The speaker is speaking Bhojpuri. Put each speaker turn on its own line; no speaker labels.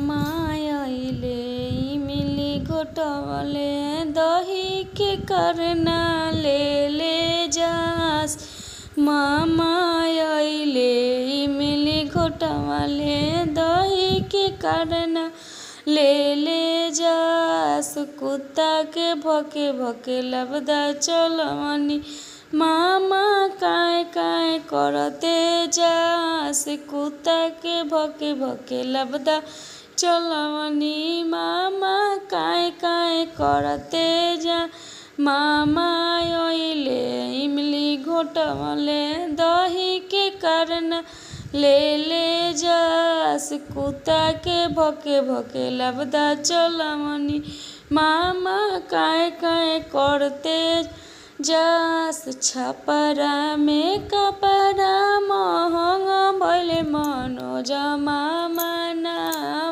मामा आइले इमली घोटवले दही के करना ले जास। मामा आइले इमली घोटवले दही के करना ले जास। कुत्ता के भके भके लबदा चलवनी मामा काय काय करते जास। कुत्ता के भके भके लबदा चलवनी मामा काय काय करते जा। मामा आइले इमली घोटवले दही के करना ले जास। कुत्ता के भके भके लबदा चलवनी मामा काय काय करते जास। छपरा में कपड़ा महंगा भइले मनोज मामा ना